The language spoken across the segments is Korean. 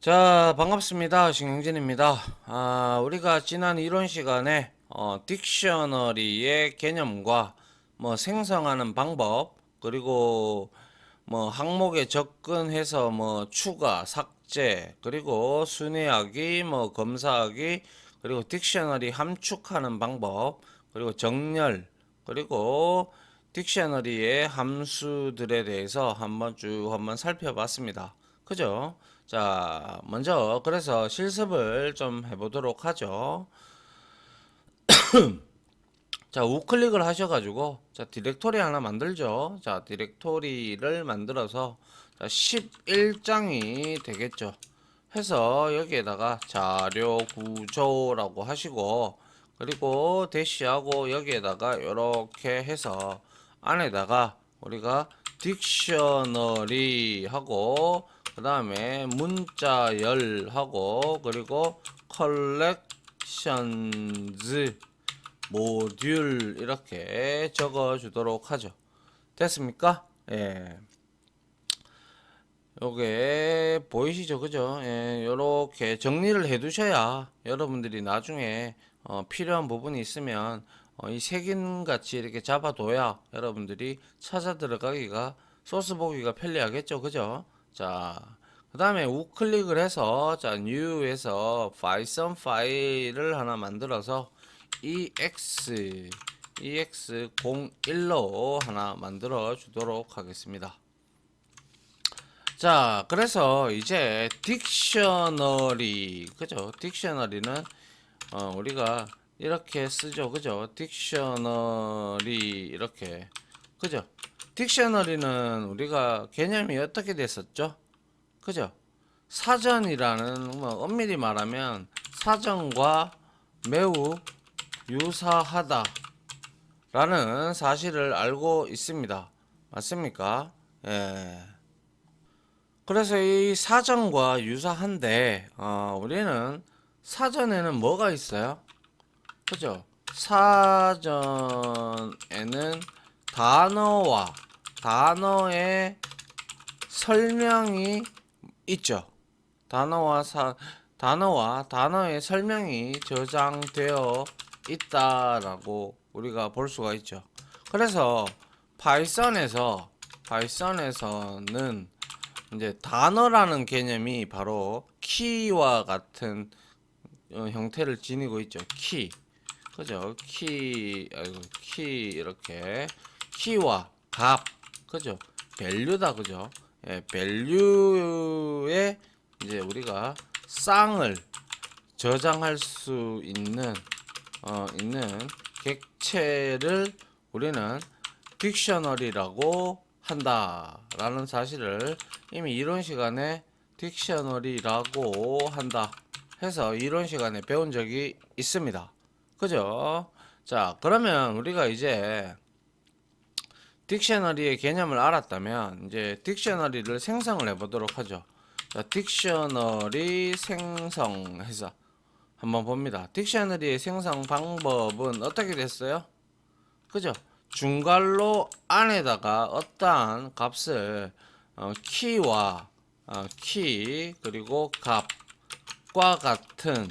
자, 반갑습니다. 신경진입니다. 우리가 지난 이론 시간에 딕셔너리의 개념과 생성하는 방법, 그리고 항목에 접근해서 추가, 삭제, 그리고 순회하기, 검사하기, 그리고 딕셔너리 함축하는 방법, 그리고 정렬, 그리고 딕셔너리의 함수들에 대해서 한번 살펴봤습니다. 그죠? 자, 먼저 그래서 실습을 좀 해보도록 하죠. 자, 우클릭을 하셔가지고 자, 디렉토리 하나 만들죠. 자, 디렉토리를 만들어서 자, 11장이 되겠죠. 해서 여기에다가 자료 구조라고 하시고, 그리고 대시하고 여기에다가 이렇게 해서 안에다가 우리가 딕셔너리 하고, 그 다음에 문자열 하고, 그리고 컬렉션즈 모듈 이렇게 적어 주도록 하죠. 됐습니까? 예. 요게 보이시죠? 그죠? 예, 요렇게 정리를 해 두셔야 여러분들이 나중에 필요한 부분이 있으면 이 색인 같이 이렇게 잡아둬야 여러분들이 찾아 들어가기가 소스 보기가 편리하겠죠. 그죠? 자, 그 다음에 우클릭을 해서 자, new에서 파이썬 파일을 하나 만들어서 ex01로 하나 만들어 주도록 하겠습니다. 자, 그래서 이제 딕셔너리, 그죠? 딕셔너리는 우리가 이렇게 쓰죠, 그죠? 딕셔너리 이렇게, 그죠? 딕셔너리는 우리가 개념이 어떻게 됐었죠? 그죠? 사전이라는 엄밀히 말하면 사전과 매우 유사하다라는 사실을 알고 있습니다. 맞습니까? 예. 그래서 이 사전과 유사한데 우리는 사전에는 뭐가 있어요? 그죠? 사전에는 단어와 단어의 설명이 있죠. 단어와 단어의 설명이 저장되어 있다라고 우리가 볼 수가 있죠. 그래서 파이썬에서는 이제 단어라는 개념이 바로 키와 같은 형태를 지니고 있죠. 키. 그죠? 키 이렇게 키와 값. 그죠? 밸류다. 그죠? 예, 밸류에 이제 우리가 쌍을 저장할 수 있는 객체를 우리는 딕셔너리라고 한다라는 사실을 이미 이론 시간에 딕셔너리라고 한다 해서 이론 시간에 배운 적이 있습니다. 그죠? 자, 그러면 우리가 이제 딕셔너리의 개념을 알았다면 이제 딕셔너리를 생성을 해보도록 하죠. 자, 딕셔너리 생성해서 한번 봅니다. 딕셔너리의 생성 방법은 어떻게 됐어요? 그죠? 중괄호 안에다가 어떠한 값을 키와 키 그리고 값과 같은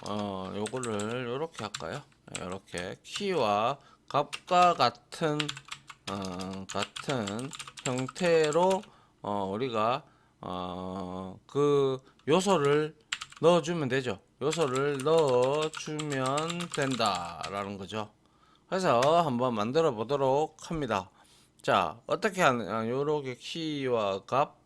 요거를 요렇게 할까요? 요렇게 키와 값과 같은 형태로 우리가 그 요소를 넣어주면 되죠. 요소를 넣어주면 된다라는 거죠. 그래서 한번 만들어 보도록 합니다. 자, 어떻게 하느냐, 요렇게 키와 값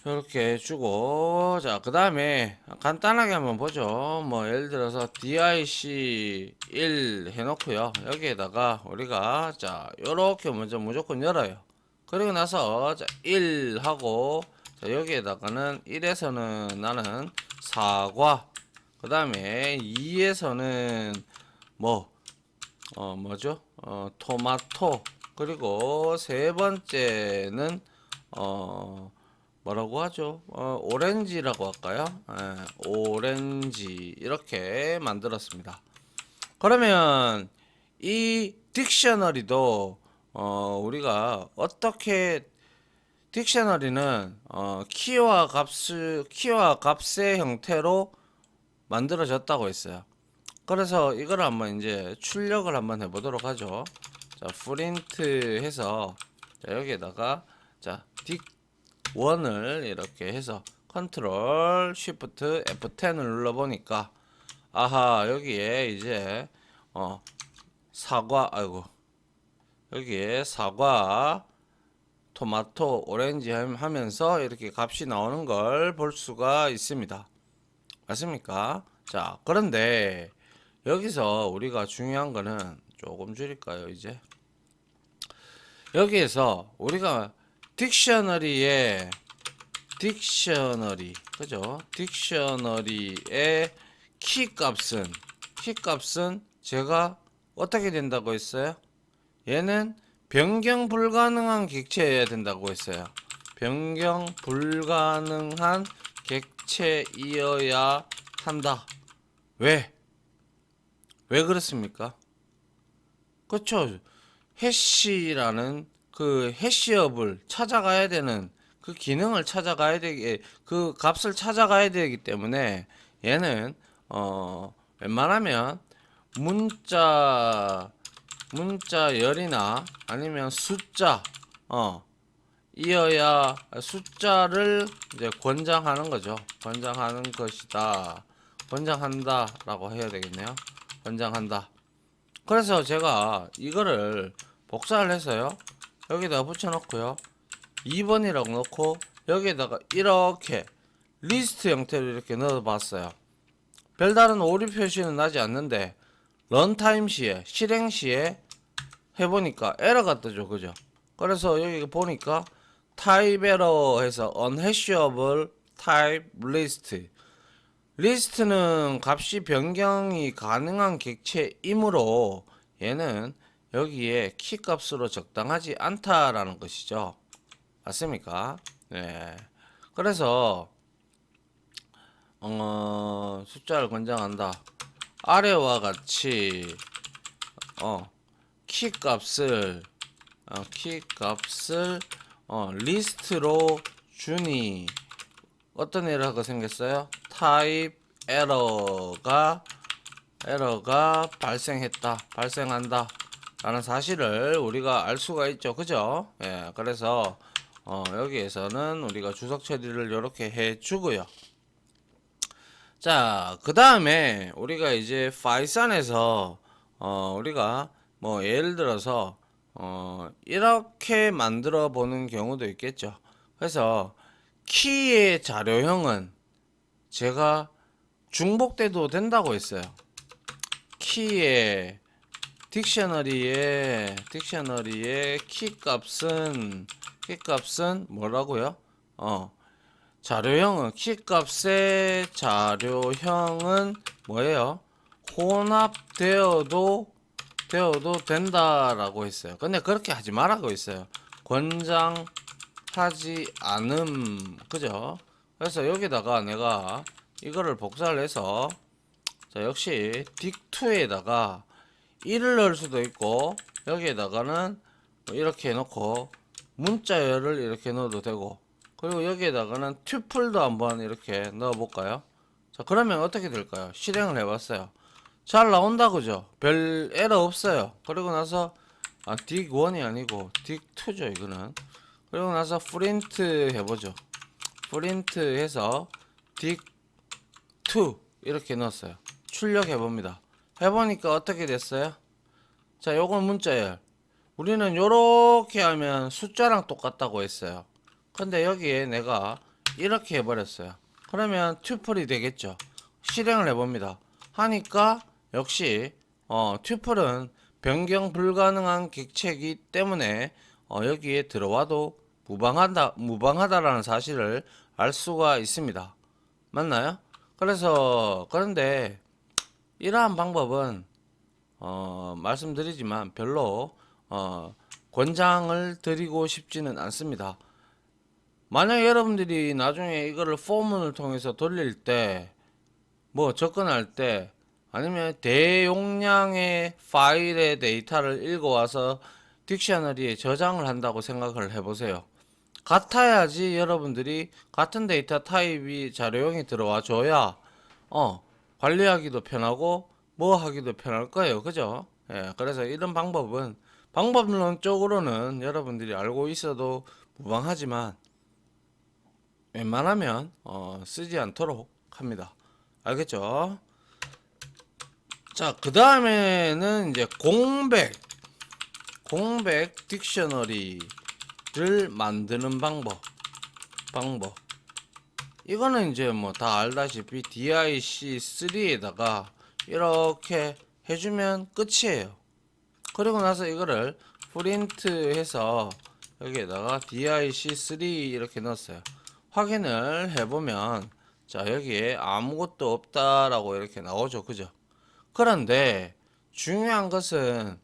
이렇게 주고, 자, 그 다음에 간단하게 한번 보죠. 예를 들어서 dic1 해놓고요. 여기에다가 우리가 자, 요렇게 먼저 무조건 열어요. 그리고 나서 자, 1 하고, 자, 여기에다가는 1에서는 나는 사과, 그 다음에 2에서는 뭐죠? 토마토. 그리고 세 번째는 뭐라고 하죠? 오렌지라고 할까요? 오렌지 이렇게 만들었습니다. 그러면 이 딕셔너리도 우리가 어떻게 딕셔너리는 키와 값의 형태로 만들어졌다고 했어요. 그래서 이걸 한번 이제 출력을 한번 해보도록 하죠. 자, 프린트 해서 자, 여기에다가 자, 딕1을 이렇게 해서 컨트롤 쉬프트 F10을 눌러보니까 아하, 여기에 이제 사과, 아이고, 여기에 사과, 토마토, 오렌지 하면서 이렇게 값이 나오는 걸 볼 수가 있습니다. 맞습니까? 자, 그런데 여기서 우리가 중요한 거는 조금 줄일까요, 이제? 여기에서 우리가 딕셔너리의 그죠? 딕셔너리의 키 값은 제가 어떻게 된다고 했어요? 얘는 변경 불가능한 객체여야 된다고 했어요. 변경 불가능한 객체이어야 한다. 왜? 왜 그렇습니까? 그쵸? 해시라는 그 해시업을 찾아가야 되는 그 기능을 찾아가야 되기, 그 값을 찾아가야 되기 때문에 얘는 웬만하면 문자 열이나 아니면 숫자 이어야 숫자를 이제 권장하는 거죠. 권장하는 것이다. 권장한다라고 해야 되겠네요. 권장한다. 그래서 제가 이거를 복사를 해서요. 여기다가 붙여놓고요. 2번이라고 넣고 여기에다가 이렇게 리스트 형태로 이렇게 넣어봤어요. 별다른 오류 표시는 나지 않는데 런타임 시에 실행 시에 해보니까 에러가 뜨죠, 그죠? 그래서 여기 보니까 타입 에러 해서 unhashable type list 리스트는 값이 변경이 가능한 객체이므로 얘는 여기에 키 값으로 적당하지 않다라는 것이죠. 맞습니까? 네. 그래서 숫자를 권장한다. 아래와 같이 키 값을 리스트로 주니 어떤 에러가 생겼어요? 타입 에러가 발생한다 라는 사실을 우리가 알 수가 있죠. 그죠? 예, 그래서 여기에서는 우리가 주석 처리를 이렇게 해 주고요. 자, 그 다음에 우리가 이제 파이썬에서 우리가 뭐 예를 들어서 이렇게 만들어 보는 경우도 있겠죠. 그래서 키의 자료형은 제가 중복돼도 된다고 했어요. 키의 딕셔너리의 키 값은 뭐라고요? 자료형은 키 값의 자료형은 뭐예요? 혼합되어도 된다라고 했어요. 근데 그렇게 하지 말라고 했어요. 권장하지 않음. 그죠? 그래서 여기다가 내가 이거를 복사를 해서 자, 역시 딕2에다가 1을 넣을 수도 있고 여기에다가는 이렇게 해놓고 문자열을 이렇게 넣어도 되고 그리고 여기에다가는 튜플도 한번 이렇게 넣어 볼까요? 자, 그러면 어떻게 될까요? 실행을 해봤어요. 잘 나온다, 그죠? 별 에러 없어요. 그리고 나서 딕1이 아니고 딕2죠, 이거는. 그리고 나서 프린트 해보죠. 프린트 해서 딕2 이렇게 넣었어요. 출력해봅니다. 해보니까 어떻게 됐어요? 자, 요건 문자열. 우리는 요렇게 하면 숫자랑 똑같다고 했어요. 근데 여기에 내가 이렇게 해버렸어요. 그러면 튜플이 되겠죠. 실행을 해봅니다. 하니까 역시 튜플은 변경 불가능한 객체이기 때문에 여기에 들어와도 무방하다라는 사실을 알 수가 있습니다. 맞나요? 그런데 이러한 방법은 말씀드리지만 별로 권장을 드리고 싶지는 않습니다. 만약 여러분들이 나중에 이거를 포문을 통해서 돌릴 때 뭐 접근할 때 아니면 대용량의 파일의 데이터를 읽어와서 딕셔너리에 저장을 한다고 생각을 해보세요. 같아야지 여러분들이 같은 데이터 타입이 자료형이 들어와 줘야 관리하기도 편하고 뭐 하기도 편할 거예요. 그죠? 예, 그래서 이런 방법론적으로는 여러분들이 알고 있어도 무방하지만 웬만하면 쓰지 않도록 합니다. 알겠죠? 자, 그 다음에는 이제 공백 딕셔너리를 만드는 방법. 이거는 이제 뭐 다 알다시피 DIC3에다가 이렇게 해주면 끝이에요. 그리고 나서 이거를 프린트해서 여기에다가 DIC3 이렇게 넣었어요. 확인을 해보면 자, 여기에 아무것도 없다라고 이렇게 나오죠. 그죠? 그런데 중요한 것은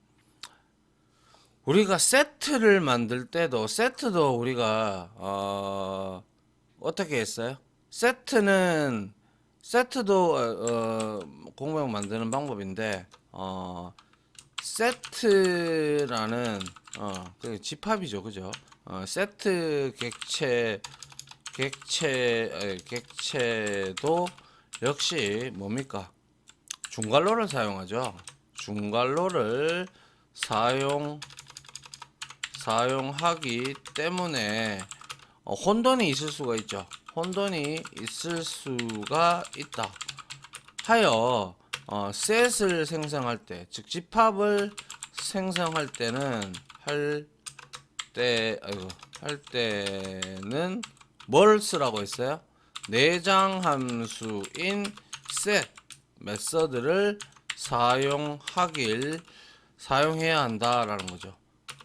우리가 세트를 만들 때도 세트도 우리가 어떻게 했어요? 세트도 공명 만드는 방법인데 세트라는 그 집합이죠. 그죠? 세트 객체도 역시 뭡니까? 중괄호를 사용하죠. 중괄호를 사용하기 때문에 혼돈이 있을 수가 있죠. 혼돈이 있을 수가 있다 하여 셋을 생성할 때, 즉 집합을 생성할 때는 할 때는 뭘 쓰라고 했어요? 내장 함수인 set 메서드를 사용해야 한다라는 거죠.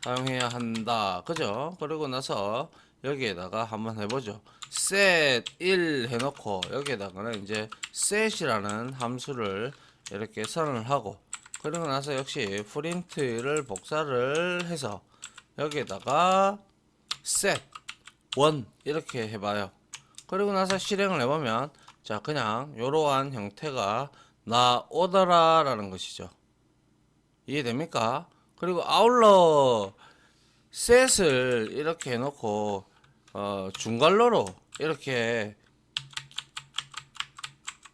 사용해야 한다. 그죠? 그리고 나서 여기에다가 한번 해보죠. set 1 해놓고 여기에다가는 이제 set이라는 함수를 이렇게 선언을 하고 그리고 나서 역시 프린트를 복사를 해서 여기에다가 set 1 이렇게 해봐요. 그리고 나서 실행을 해보면 자 그냥 이러한 형태가 나오더라 라는 것이죠. 이해됩니까? 그리고 아울러 셋을 이렇게 해놓고 중괄호로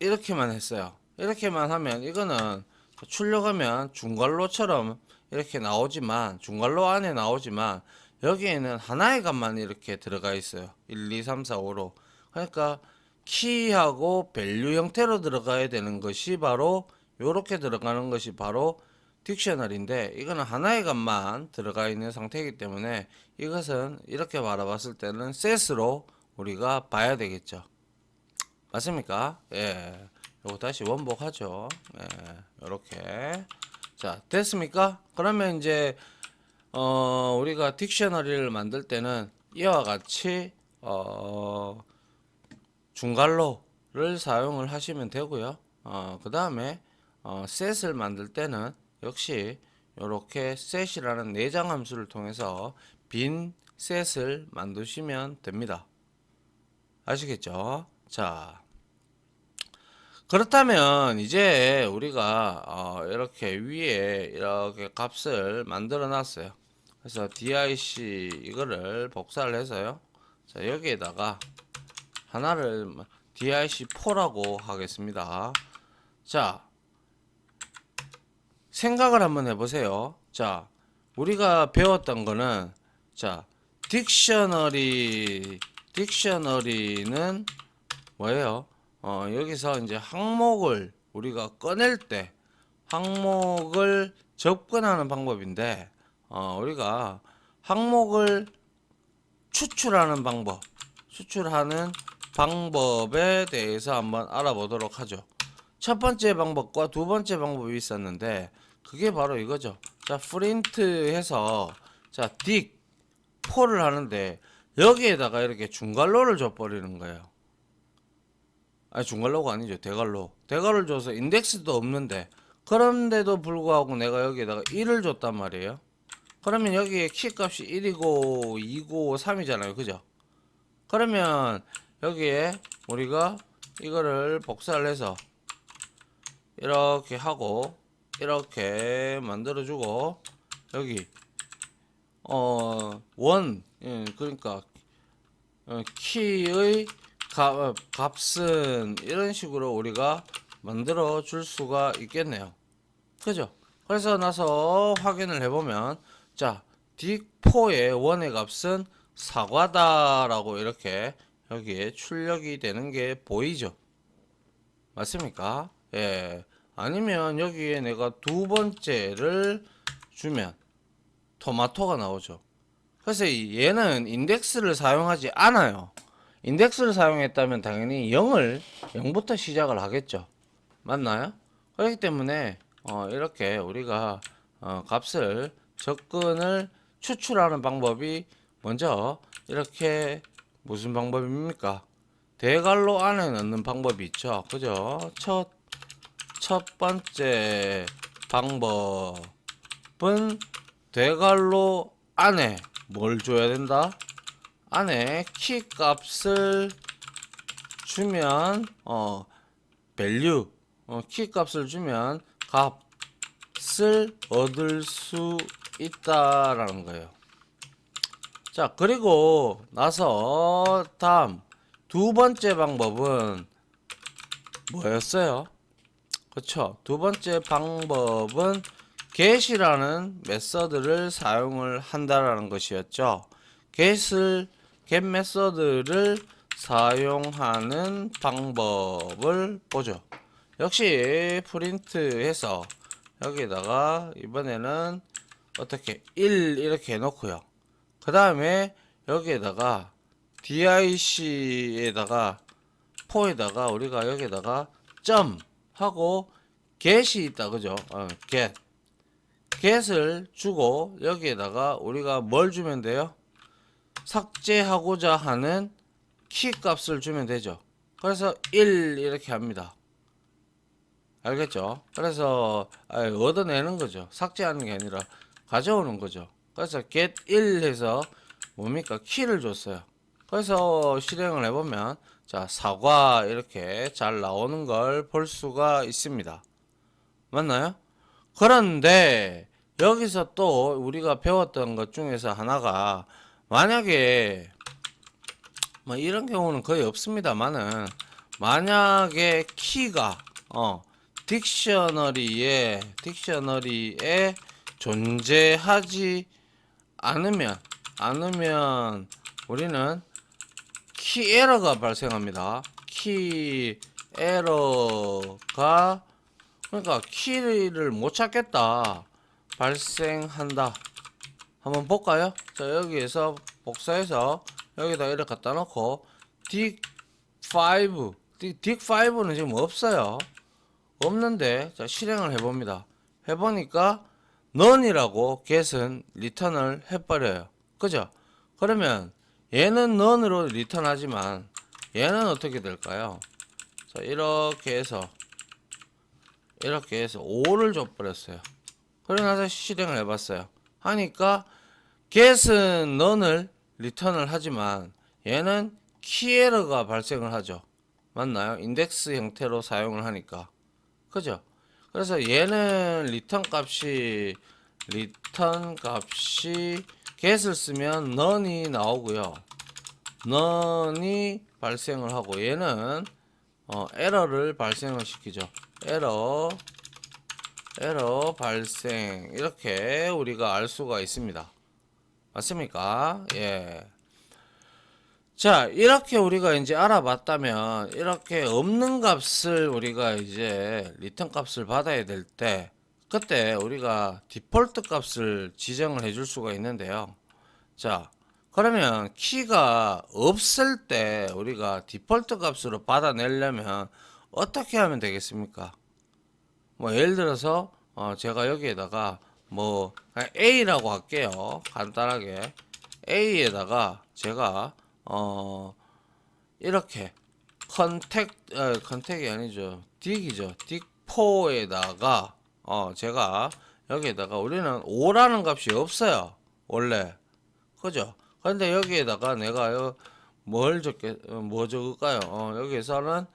이렇게만 했어요. 이렇게만 하면 이거는 출력하면 중괄호처럼 이렇게 나오지만 중괄호 안에 나오지만 여기에는 하나의 값만 이렇게 들어가 있어요. 1, 2, 3, 4, 5로. 그러니까 키하고 밸류 형태로 들어가야 되는 것이 바로 요렇게 들어가는 것이 바로 딕셔너리인데 이거는 하나의 값만 들어가 있는 상태이기 때문에 이것은 이렇게 바라봤을 때는 셋으로 우리가 봐야 되겠죠. 맞습니까? 예. 요거 다시 원복하죠. 예. 요렇게. 자, 됐습니까? 그러면 이제 우리가 딕셔너리를 만들 때는 이와 같이 중괄호를 사용을 하시면 되고요. 그 다음에 셋을 만들 때는 역시 이렇게 set이라는 내장 함수를 통해서 빈 set을 만드시면 됩니다. 아시겠죠? 자, 그렇다면 이제 우리가 이렇게 위에 이렇게 값을 만들어 놨어요. 그래서 dic 이거를 복사를 해서요. 자, 여기에다가 하나를 dic4라고 하겠습니다. 자, 생각을 한번 해보세요. 자, 우리가 배웠던 거는 자, 딕셔너리는 뭐예요? 여기서 이제 항목을 우리가 꺼낼 때 항목을 접근하는 방법인데 우리가 항목을 추출하는 방법에 대해서 한번 알아보도록 하죠. 첫 번째 방법과 두 번째 방법이 있었는데 그게 바로 이거죠. 자, 프린트 해서 자, 딕4를 하는데 여기에다가 이렇게 중괄호를 줘버리는 거예요. 아니, 중괄호가 아니죠. 대괄호를 줘서 인덱스도 없는데 그런데도 불구하고 내가 여기에다가 1을 줬단 말이에요. 그러면 여기에 키값이 1이고 2고 3이잖아요. 그죠? 그러면 여기에 우리가 이거를 복사를 해서 이렇게 하고 이렇게 만들어주고 여기 원 그러니까 키의 값은 이런 식으로 우리가 만들어 줄 수가 있겠네요. 그죠? 그래서 나서 확인을 해보면, 자, 딕4의 원의 값은 사과다라고 이렇게 여기에 출력이 되는 게 보이죠? 맞습니까? 예. 아니면 여기에 내가 두 번째를 주면 토마토가 나오죠. 그래서 얘는 인덱스를 사용하지 않아요. 인덱스를 사용했다면 당연히 0부터 시작을 하겠죠. 맞나요? 그렇기 때문에 이렇게 우리가 값을 접근을 추출하는 방법이 먼저 이렇게 무슨 방법입니까? 대괄호 안에 넣는 방법이 있죠. 그죠? 첫 번째 방법은 대괄호 안에 뭘 줘야 된다? 안에 키 값을 주면 value 키 값을 주면 값을 얻을 수 있다라는 거예요. 자, 그리고 나서 다음 두 번째 방법은 뭐였어요? 그쵸? 두 번째 방법은 get이라는 메서드를 사용을 한다라는 것이었죠. get 메서드를 사용하는 방법을 보죠. 역시 프린트해서 여기다가 이번에는 어떻게 1 이렇게 해놓고요. 그 다음에 여기에다가 DIC에다가 4에다가 우리가 여기에다가 점 하고 get이 있다 그죠? get을 주고 여기에다가 우리가 뭘 주면 돼요? 삭제하고자 하는 키 값을 주면 되죠. 그래서 1 이렇게 합니다. 알겠죠? 그래서 얻어내는 거죠. 삭제하는 게 아니라 가져오는 거죠. 그래서 get 1 해서 뭡니까? 키를 줬어요. 그래서 실행을 해보면 자, 사과 이렇게 잘 나오는 걸 볼 수가 있습니다. 맞나요? 그런데 여기서 또 우리가 배웠던 것 중에서 하나가 만약에 뭐 이런 경우는 거의 없습니다만은 만약에 키가 딕셔너리에 존재하지 않으면 우리는 키 에러가 발생합니다. 키 에러가 그러니까 키를 못 찾겠다 발생한다. 한번 볼까요? 자, 여기에서 복사해서 여기다 이렇게 갖다 놓고 딕5는 지금 없어요. 없는데 자, 실행을 해봅니다. 해보니까 none이라고 get은 리턴을 해버려요. 그죠? 그러면 얘는 none으로 리턴하지만 얘는 어떻게 될까요? 자, 이렇게 해서 5를 줘버렸어요. 그러고 나서 실행을 해봤어요. 하니까 get은 none을 리턴을 하지만 얘는 키에러가 발생을 하죠. 맞나요? 인덱스 형태로 사용을 하니까. 그죠? 그래서 얘는 리턴 값이 get을 쓰면 none이 나오고요. none이 발생을 하고 얘는 에러를 발생을 시키죠. 에러 발생 이렇게 우리가 알 수가 있습니다. 맞습니까? 예. 자, 이렇게 우리가 이제 알아봤다면 이렇게 없는 값을 우리가 이제 리턴 값을 받아야 될 때 그때 우리가 디폴트 값을 지정을 해줄 수가 있는데요. 자, 그러면 키가 없을 때 우리가 디폴트 값으로 받아내려면 어떻게 하면 되겠습니까? 뭐 예를 들어서 제가 여기에다가 뭐 A라고 할게요. 간단하게 A에다가 제가 이렇게 컨택이 아니죠. 딕이죠. 딕4에다가 제가 여기에다가 우리는 5라는 값이 없어요. 원래. 그죠? 근데 여기에다가 내가 뭐 적을까요? 여기에서는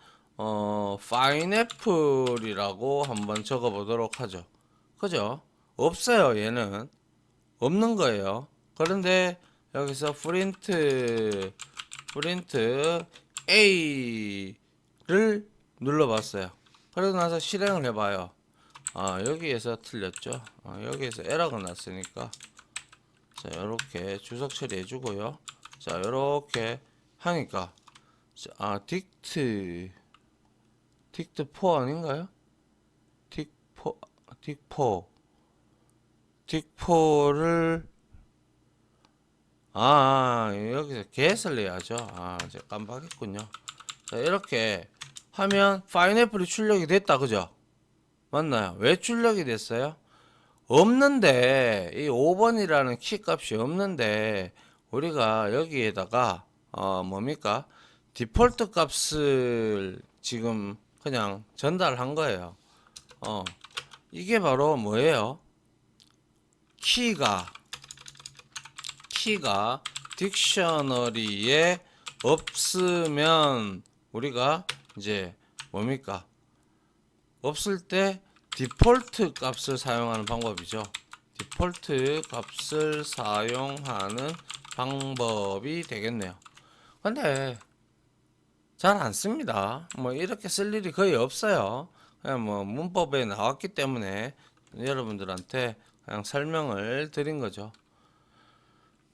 파인애플이라고 한번 적어 보도록 하죠. 그죠? 없어요. 얘는 없는 거예요. 그런데 여기서 프린트 프린트 A를 눌러봤어요. 그러고 나서 실행을 해봐요. 여기에서 틀렸죠. 여기에서 에러가 났으니까 자 이렇게 주석 처리해 주고요. 자 이렇게 하니까 딕트 4 아닌가요? 딕4 딕4를 여기서 get을 내야죠. 제가 깜빡했군요. 자 이렇게 하면 파인애플이 출력이 됐다, 그죠? 맞나요? 왜 출력이 됐어요? 없는데 이 5번이라는 키 값이 없는데 우리가 여기에다가 뭡니까? 디폴트 값을 지금 그냥 전달한 거예요. 이게 바로 뭐예요? 키가 딕셔너리에 없으면 우리가 이제 뭡니까? 없을 때 디폴트 값을 사용하는 방법이죠. 디폴트 값을 사용하는 방법이 되겠네요. 근데 잘 안 씁니다. 뭐 이렇게 쓸 일이 거의 없어요. 그냥 뭐 문법에 나왔기 때문에 여러분들한테 그냥 설명을 드린 거죠.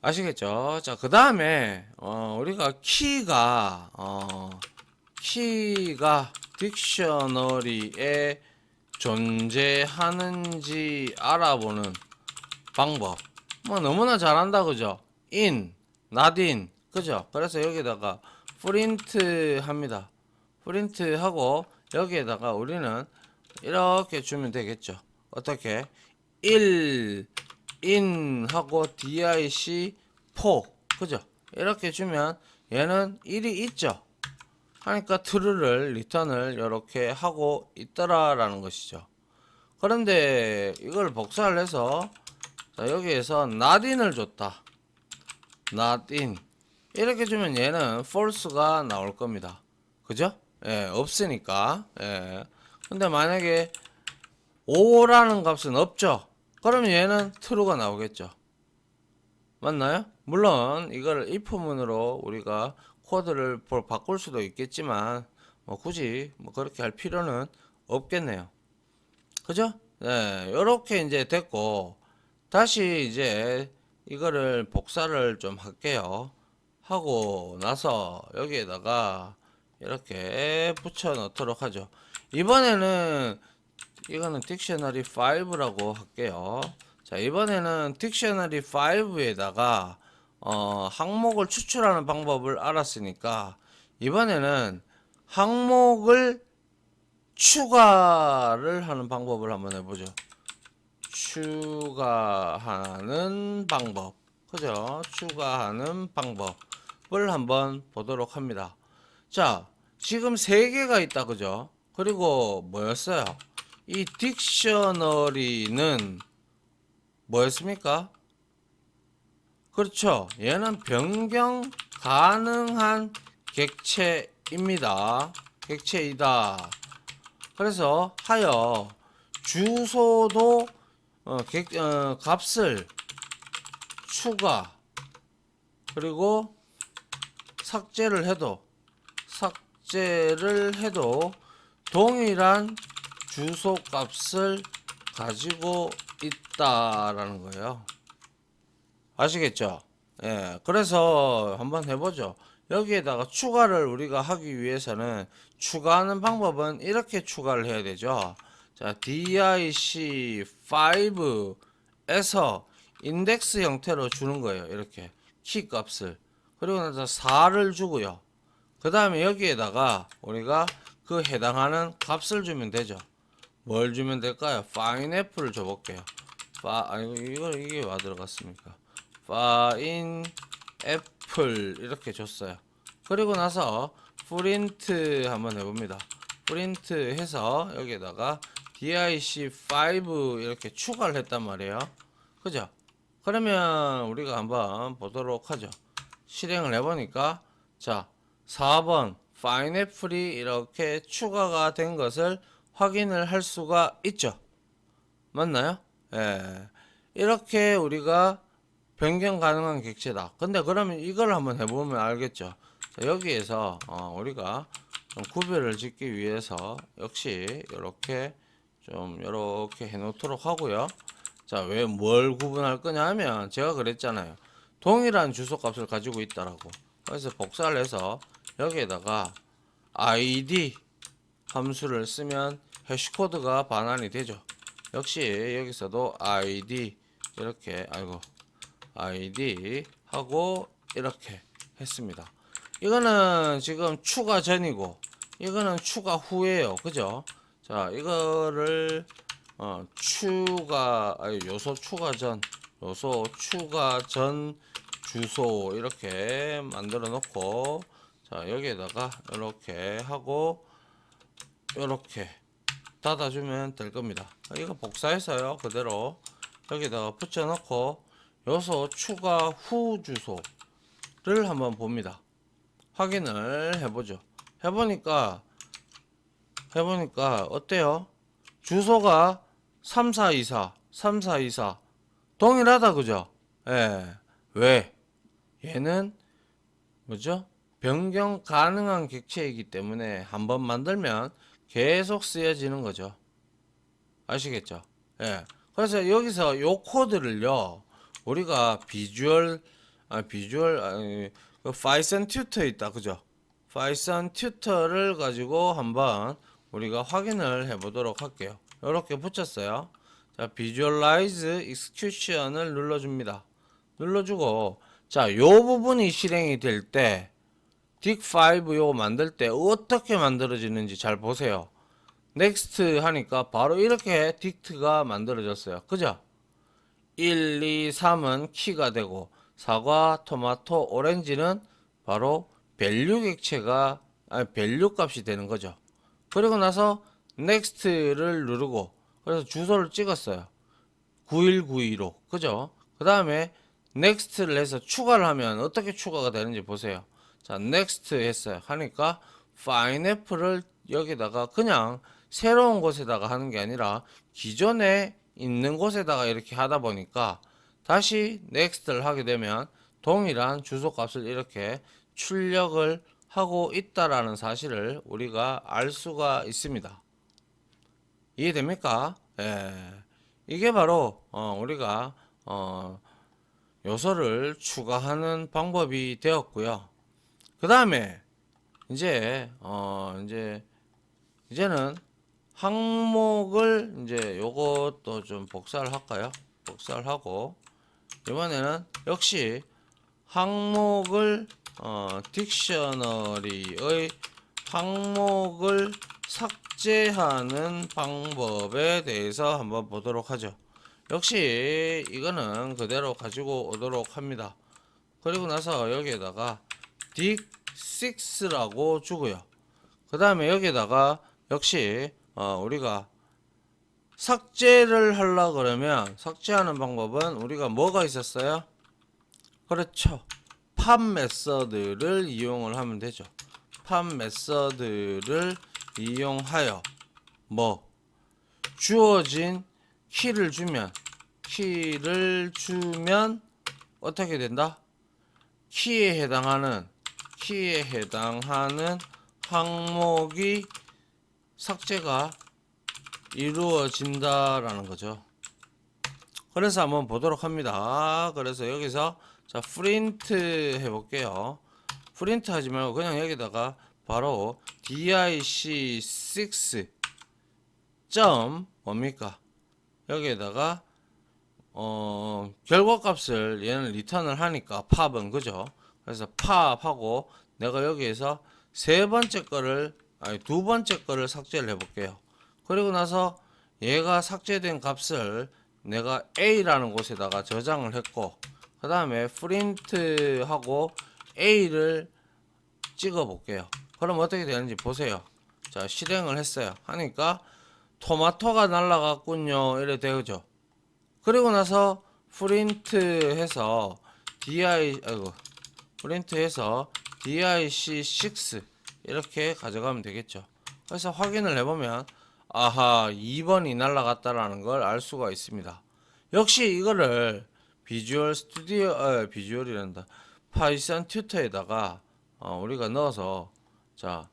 아시겠죠? 자, 그 다음에 우리가 키가 딕셔너리에 존재하는지 알아보는 방법. 뭐 너무나 잘한다, 그죠? in, not in, 그죠? 그래서 여기다가 프린트 합니다. 프린트 하고 여기에다가 우리는 이렇게 주면 되겠죠. 어떻게? 1 in 하고 dic 4, 그죠? 이렇게 주면 얘는 1이 있죠. 하니까 true를 리턴을 이렇게 하고 있더라라는 것이죠. 그런데 이걸 복사를 해서 여기에서 not in을 줬다. not in 이렇게 주면 얘는 false가 나올 겁니다. 그죠? 예, 없으니까. 예. 근데 만약에 5라는 값은 없죠. 그러면 얘는 true가 나오겠죠. 맞나요? 물론 이걸 if문으로 우리가 코드를 바꿀 수도 있겠지만 뭐 굳이 뭐 그렇게 할 필요는 없겠네요. 그죠? 네, 이렇게 이제 됐고 다시 이제 이거를 복사를 좀 할게요. 하고 나서 여기에다가 이렇게 붙여 넣도록 하죠. 이번에는 이거는 딕셔너리 5라고 할게요. 자, 이번에는 딕셔너리 5에다가 항목을 추출하는 방법을 알았으니까 이번에는 항목을 추가를 하는 방법을 한번 해보죠. 추가하는 방법, 그죠? 추가하는 방법을 한번 보도록 합니다. 자, 지금 3개가 있다, 그죠? 그리고 뭐였어요? 이 딕셔너리는 뭐였습니까? 그렇죠. 얘는 변경 가능한 객체입니다. 객체이다. 그래서 하여 주소도 값을 추가 그리고 삭제를 해도 동일한 주소 값을 가지고 있다라는 거예요. 아시겠죠? 예, 그래서 한번 해보죠. 여기에다가 추가를 우리가 하기 위해서는 추가하는 방법은 이렇게 추가를 해야 되죠. 자, dic5에서 인덱스 형태로 주는 거예요. 이렇게 키 값을. 그리고 나서 4를 주고요. 그 다음에 여기에다가 우리가 그 해당하는 값을 주면 되죠. 뭘 주면 될까요? fineApple을 줘볼게요. 이게 와 들어갔습니까? fineApple 이렇게 줬어요. 그리고 나서 프린트 한번 해봅니다. 프린트 해서 여기에다가 dic5 이렇게 추가를 했단 말이에요. 그죠? 그러면 우리가 한번 보도록 하죠. 실행을 해보니까 자 4번 fineApple이 이렇게 추가가 된 것을 확인을 할 수가 있죠. 맞나요? 예. 이렇게 우리가 변경 가능한 객체다. 근데 그러면 이걸 한번 해보면 알겠죠. 자, 여기에서 우리가 좀 구별을 짓기 위해서 역시 이렇게 좀 이렇게 해 놓도록 하고요. 자, 왜 뭘 구분할 거냐 하면 제가 그랬잖아요. 동일한 주소 값을 가지고 있다라고. 그래서 복사를 해서 여기에다가 id 함수를 쓰면 해시코드가 반환이 되죠. 역시 여기서도 id 이렇게 id 하고 이렇게 했습니다. 이거는 지금 추가 전이고 이거는 추가 후예요. 그죠? 자, 이거를 요소 추가 전 주소 이렇게 만들어 놓고, 자, 여기에다가 이렇게 하고 이렇게 닫아주면 될 겁니다. 이거 복사해서요 그대로 여기다가 붙여 놓고 요소 추가 후 주소를 한번 봅니다. 확인을 해보죠. 해보니까 어때요? 주소가 3424 동일하다. 그죠? 예. 왜? 얘는 뭐죠? 변경 가능한 객체이기 때문에 한번 만들면 계속 쓰여지는 거죠. 아시겠죠? 예. 그래서 여기서 요 코드를요 우리가 그 파이썬 튜터 있다. 그죠? 파이썬 튜터를 가지고 한번 우리가 확인을 해 보도록 할게요. 이렇게 붙였어요. 자, Visualize Execution을 눌러줍니다. 눌러주고, 자, 요 부분이 실행이 될 때, Dict5 요거 만들 때 어떻게 만들어지는지 잘 보세요. Next 하니까 바로 이렇게 딕트가 만들어졌어요. 그죠? 1, 2, 3은 키가 되고, 사과, 토마토, 오렌지는 바로 밸류 객체가, 밸류 값이 되는 거죠. 그리고 나서 Next를 누르고, 그래서 주소를 찍었어요. 91925. 그죠? 그 다음에 Next를 해서 추가를 하면 어떻게 추가가 되는지 보세요. 자, Next 했어요. 하니까 파인애플을 여기다가 그냥 새로운 곳에다가 하는 게 아니라 기존에 있는 곳에다가 이렇게 하다 보니까 다시 Next를 하게 되면 동일한 주소 값을 이렇게 출력을 하고 있다라는 사실을 우리가 알 수가 있습니다. 이해됩니까? 예. 이게 바로 우리가 요소를 추가하는 방법이 되었고요. 그 다음에 이제는 항목을 요것도 좀 복사를 할까요? 복사를 하고 이번에는 역시 항목을 딕셔너리의 항목을 삭제하는 방법에 대해서 한번 보도록 하죠. 역시 이거는 그대로 가지고 오도록 합니다. 그리고 나서 여기에다가 dict6라고 주고요. 그 다음에 여기에다가 역시 우리가 삭제를 하려 그러면 삭제하는 방법은 우리가 뭐가 있었어요? 그렇죠. 팝 메서드를 이용을 하면 되죠. 팝 메서드를 이용하여 주어진 키를 주면 어떻게 된다? 키에 해당하는 항목이 삭제가 이루어진다라는 거죠. 그래서 한번 보도록 합니다. 그래서 여기서 자, 프린트 해볼게요. 프린트 하지 말고 그냥 여기다가 바로 dic6 점 뭡니까? 여기에다가 결과값을 얘는 리턴을 하니까 팝은 그죠? 그래서 팝하고 내가 여기에서 두 번째 거를 삭제를 해볼게요. 그리고 나서 얘가 삭제된 값을 내가 A라는 곳에다가 저장을 했고, 그 다음에 프린트하고 A를 찍어 볼게요. 그럼 어떻게 되는지 보세요. 자, 실행을 했어요. 하니까 토마토가 날라갔군요. 이래 되죠. 그리고 나서 프린트해서 dic6 이렇게 가져가면 되겠죠. 그래서 확인을 해보면 아하 2번이 날라갔다라는 걸 알 수가 있습니다. 역시 이거를 비주얼이란다 파이썬 튜터에다가 우리가 넣어서 자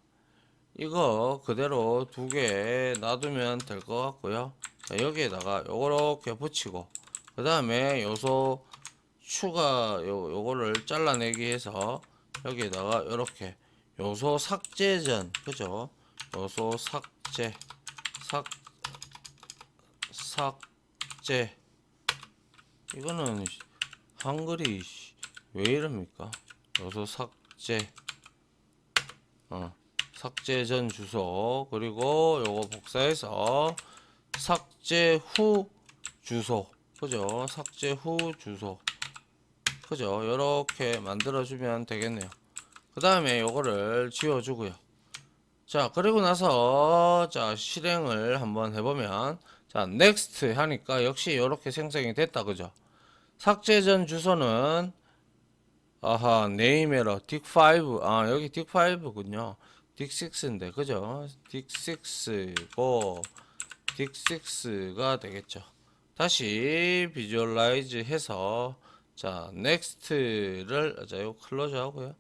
이거 그대로 두 개 놔두면 될 것 같고요. 자, 여기에다가 요렇게 붙이고 그 다음에 요소 추가 요거를 잘라내기 해서 여기에다가 요렇게 요소 삭제 전 그죠? 요소 삭제 이거는 한글이 왜 이럽니까? 요소 삭제 삭제 전 주소 그리고 요거 복사해서 삭제 후 주소 그죠? 삭제 후 주소 그죠? 요렇게 만들어 주면 되겠네요. 그 다음에 요거를 지워 주고요. 자 그리고 나서 자 실행을 한번 해보면 자 next 하니까 역시 요렇게 생성이 됐다 그죠? 삭제 전 주소는 아하 네임 에러 딕5 여기 딕5군요. 딕6인데 그죠? 딕6고 딕6가 되겠죠. 다시 비주얼라이즈 해서 자 넥스트를 자 이거 클로즈 하고요.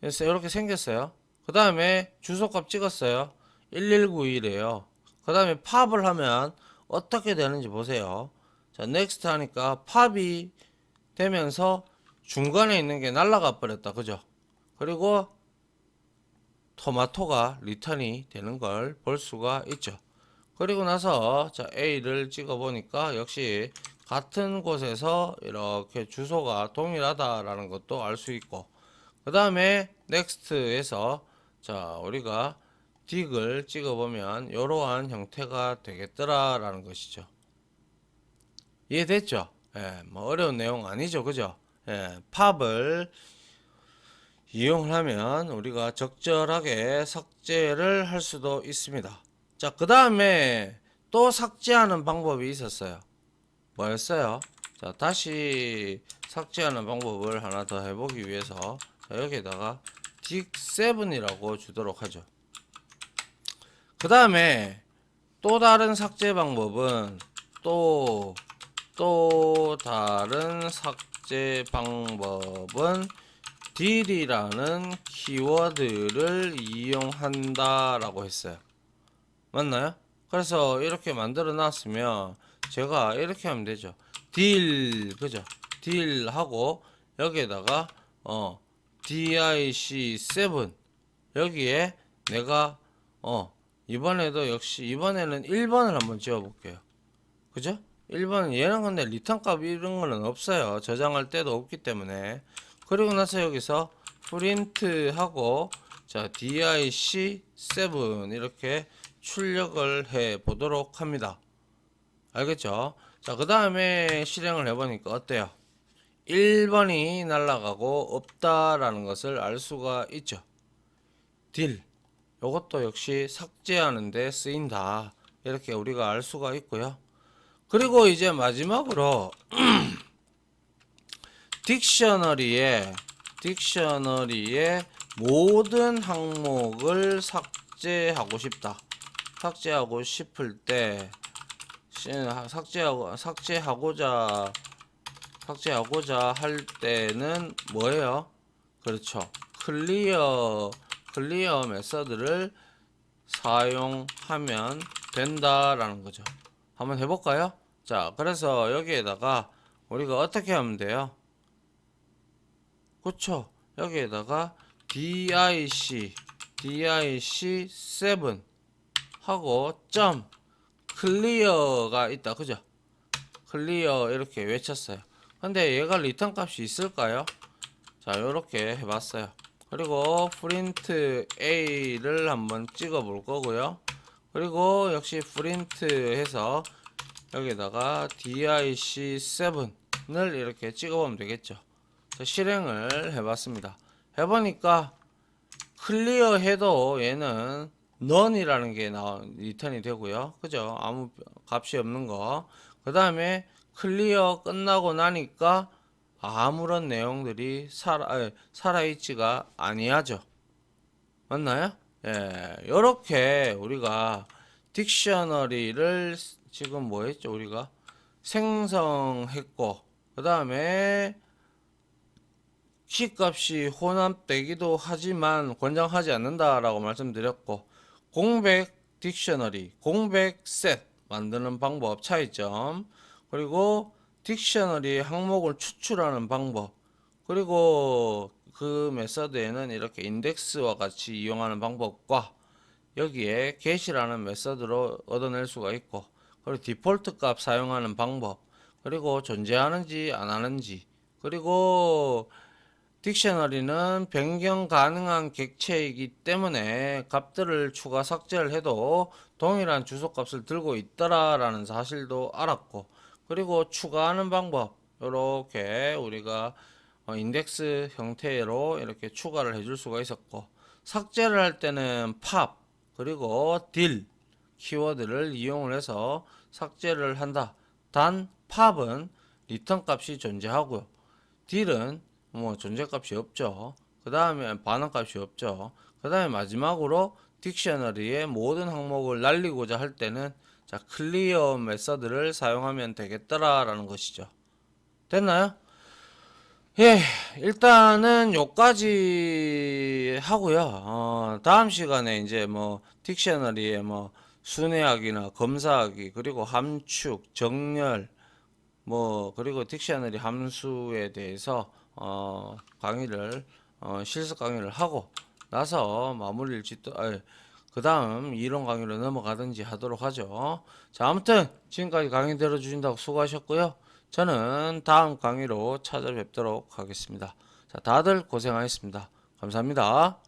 그래서 이렇게 생겼어요. 그 다음에 주소값 찍었어요. 1191이에요. 그 다음에 팝을 하면 어떻게 되는지 보세요. 자 넥스트 하니까 팝이 되면서 중간에 있는 게 날라가 버렸다 그죠? 그리고 토마토가 리턴이 되는 걸 볼 수가 있죠. 그리고 나서 자 A를 찍어 보니까 역시 같은 곳에서 이렇게 주소가 동일하다라는 것도 알 수 있고 그 다음에 넥스트에서 자 우리가 딕을 찍어 보면 이러한 형태가 되겠더라 라는 것이죠. 이해됐죠? 예, 뭐 어려운 내용 아니죠 그죠? 예, 팝을 이용을 하면 우리가 적절하게 삭제를 할 수도 있습니다. 자, 그 다음에 또 삭제하는 방법이 있었어요. 뭐였어요? 자, 다시 삭제하는 방법을 하나 더 해보기 위해서 자, 여기에다가 딕7이라고 주도록 하죠. 그 다음에 또 다른 삭제 방법은 또 다른 삭제 방법은 딜이라는 키워드를 이용한다 라고 했어요. 맞나요? 그래서 이렇게 만들어 놨으면 제가 이렇게 하면 되죠. 딜 그죠? 딜 하고 여기에다가 dic7 여기에 내가 이번에도 역시 이번에는 1번을 한번 지워 볼게요. 그죠? 1번은 얘는 근데 리턴 값 이런 거는 없어요. 저장할 때도 없기 때문에. 그리고 나서 여기서 프린트 하고 자 dic7 이렇게 출력을 해 보도록 합니다. 알겠죠? 자 그 다음에 실행을 해 보니까 어때요? 1번이 날아가고 없다라는 것을 알 수가 있죠. 딜 요것도 역시 삭제하는 데 쓰인다 이렇게 우리가 알 수가 있고요. 그리고 이제 마지막으로 딕셔너리에 모든 항목을 삭제하고 싶을 때 삭제하고자 할 때는 뭐예요? 그렇죠. 클리어 메서드를 사용하면 된다라는 거죠. 한번 해볼까요? 자, 그래서 여기에다가 우리가 어떻게 하면 돼요? 그쵸? 여기에다가 dic7 하고 점 클리어가 있다. 그죠? 클리어 이렇게 외쳤어요. 근데 얘가 리턴 값이 있을까요? 자, 요렇게 해봤어요. 그리고 프린트 A를 한번 찍어 볼 거고요. 그리고 역시 프린트 해서 여기다가 dic7을 이렇게 찍어보면 되겠죠. 실행을 해봤습니다. 해보니까 클리어 해도 얘는 none이라는 게 리턴이 되고요. 그죠? 아무 값이 없는 거. 그 다음에 클리어 끝나고 나니까 아무런 내용들이 살아있지가 아니하죠. 맞나요? 예, 요렇게 우리가 딕셔너리를 지금 뭐 했죠? 우리가 생성했고, 그 다음에 C값이 혼합되기도 하지만 권장하지 않는다라고 말씀드렸고, 공백 딕셔너리, 공백 셋 만드는 방법 차이점, 그리고 딕셔너리 항목을 추출하는 방법, 그리고 그 메서드에는 이렇게 인덱스와 같이 이용하는 방법과 여기에 get이라는 메서드로 얻어낼 수가 있고, 그리고 디폴트 값 사용하는 방법, 그리고 존재하는지 안 하는지, 그리고 딕셔너리는 변경 가능한 객체이기 때문에 값들을 추가 삭제를 해도 동일한 주소값을 들고 있더라라는 사실도 알았고, 그리고 추가하는 방법, 이렇게 우리가 인덱스 형태로 이렇게 추가를 해줄 수가 있었고, 삭제를 할 때는 팝 그리고 딜 키워드를 이용을 해서 삭제를 한다. 단 팝은 리턴 값이 존재하고요. 딜은 뭐 존재값이 없죠. 그 다음에 반응값이 없죠. 그 다음에 마지막으로 딕셔너리의 모든 항목을 날리고자 할 때는 자 클리어 메서드를 사용하면 되겠더라라는 것이죠. 됐나요? 예, 일단은 요까지 하고요. 다음 시간에 이제 뭐 딕셔너리의 뭐 순회하기나 검사하기, 그리고 함축, 정렬, 뭐 그리고 딕셔너리 함수에 대해서 강의를 실습 강의를 하고 나서 마무리를 짓도 그 다음 이론 강의로 넘어가든지 하도록 하죠. 자, 아무튼 지금까지 강의 들어주신다고 수고하셨고요. 저는 다음 강의로 찾아뵙도록 하겠습니다. 자, 다들 고생하셨습니다. 감사합니다.